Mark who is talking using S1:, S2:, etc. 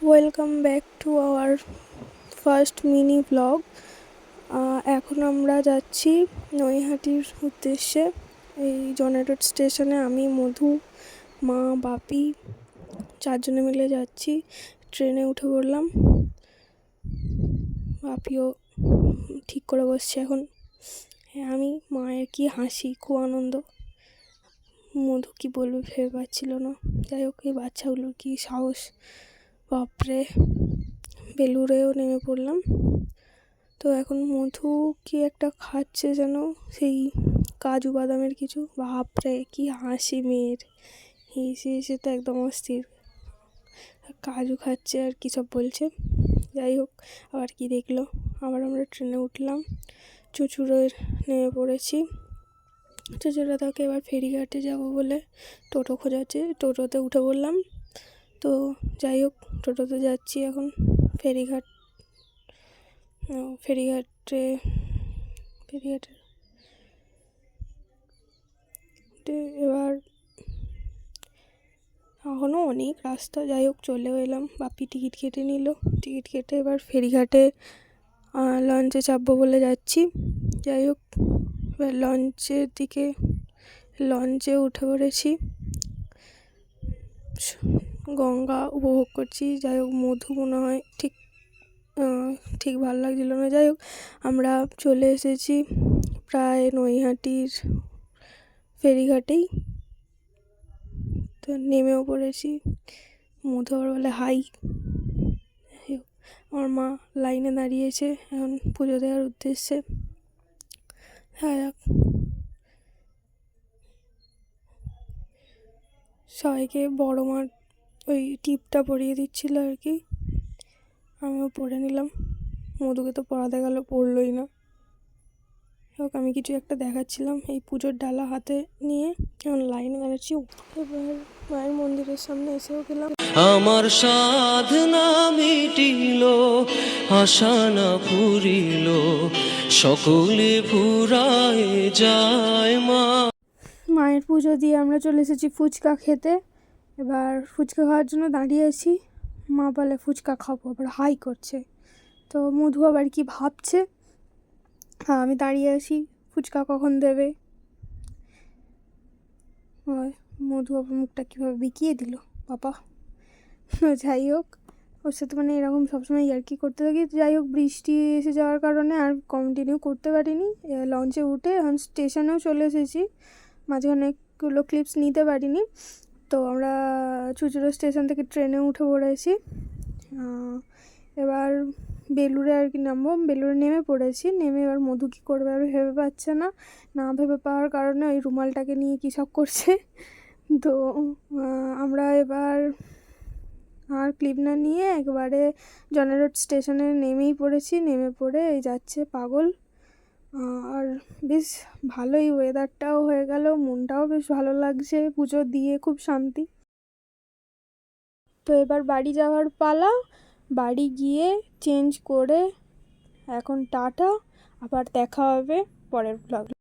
S1: Welcome back to our first mini blog. এখন আমরা যাচ্ছি নৈহাটির উদ্দেশ্যে। এই জেনারেটর স্টেশনে আমি, মধু, মা, বাপি চারজনে মিলে যাচ্ছি। ট্রেনে উঠে পড়লাম, বাপিও ঠিক করে বসছে এখন। আমি, মায়ের কি হাসি, খুব আনন্দ। মধু কি বলবে ভেবে পাচ্ছিল না। যাই হোক, এই বাচ্চাগুলোর কি সাহস, বাপরে। বেলুড়েও নেমে পড়লাম। তো এখন মধু কি একটা খাচ্ছে যেন, সেই কাজু বাদামের কিছু। বাপরে কি হাসি মেয়ের, হেসে হেসে তো একদম অস্থির। কাজু খাচ্ছে আর কী সব বলছে। যাই হোক, আবার কি দেখলো। আবার আমরা ট্রেনে উঠলাম, চুঁচুড়োয় নেমে পড়েছি। চুঁচুড়া থেকে এবার ফেরিঘাটে যাব বলে টোটো খোঁজাচ্ছে, টোটোতে উঠে পড়লাম। তো যাই হোক, টোটোতে যাচ্ছি এখন ফেরিঘাটে এবার এখনও অনেক রাস্তা। যাই হোক, চলেও এলাম। বাপি টিকিট কেটে নিল, টিকিট কেটে এবার ফেরিঘাটে লঞ্চে চাপবো বলে যাচ্ছি। যাই হোক, এবার লঞ্চে উঠে পড়েছি, গঙ্গা উপভোগ করছি। যাই হোক, মধু মনে হয় ঠিক ভালো লাগছিল না। যাই হোক, আমরা চলে এসেছি প্রায় নৈহাটির ফেরিঘাটেই। তো নেমেও পড়েছি। মধু আবার বলে হাই। আমার মা লাইনে দাঁড়িয়েছে এখন পুজো দেওয়ার উদ্দেশ্যে। হ্যাঁ, সবাইকে বড় মা ওই টিপটা পরিয়ে দিচ্ছিল আর কি, আমিও পরে নিলাম। মধুকে তো পড়াতে গেল, পড়লই না। হোক, আমি কিছু একটা দেখাচ্ছিলাম, এই পুজোর ডালা হাতে নিয়ে এখন লাইনে দাঁড়াচ্ছি। এবার মায়ের মন্দিরের সামনে এসেও গেলাম।
S2: আমার সাধনা মিটিল, আশা না পুরিল, সকলে ফুরায় যায় মা।
S1: মায়ের পুজো দিয়ে আমরা চলে এসেছি ফুচকা খেতে। এবার ফুচকা খাওয়ার জন্য দাঁড়িয়ে আছি। মা বলে ফুচকা খাবো, আবার হাই করছে। তো মধু আবার কি ভাবছে। আমি দাঁড়িয়ে আছি, ফুচকা কখন দেবে। মধু আবার মুখটা কীভাবে বিকিয়ে দিল বাবা। যাই হোক, ওর সাথে মানে এরকম সবসময় ইয়ার্কি করতে থাকি। যাই হোক, বৃষ্টি এসে যাওয়ার কারণে আর কন্টিনিউ করতে পারিনি। লঞ্চে উঠে এখন স্টেশনেও চলে এসেছি, মাঝখানে অনেকগুলো ক্লিপস নিতে পারিনি। তো আমরা চুঁচুড়া স্টেশন থেকে ট্রেনে উঠে পড়েছি। এবার বেলুড়ে আর কি নামবো। বেলুড়ে নেমে পড়েছি। নেমে এবার মধু কী করবে আর ভেবে পাচ্ছে না। না ভেবে পাওয়ার কারণে ওই রুমালটাকে নিয়ে কী সব করছে। তো আমরা এবার আর ক্লিপ না নিয়ে একবারে জেনারেট স্টেশনে নেমেই পড়েছি। নেমে পড়ে এই যাচ্ছে পাগল। আর বেশ ভালোই, ওয়েদারটাও হয়ে গেল, মনটাও বেশ ভালো লাগছে, পুজো দিয়ে খুব শান্তি। তো এবার বাড়ি যাওয়ার পালা। বাড়ি গিয়ে চেঞ্জ করে এখন টাটা, আবার দেখা হবে পরের ব্লগে।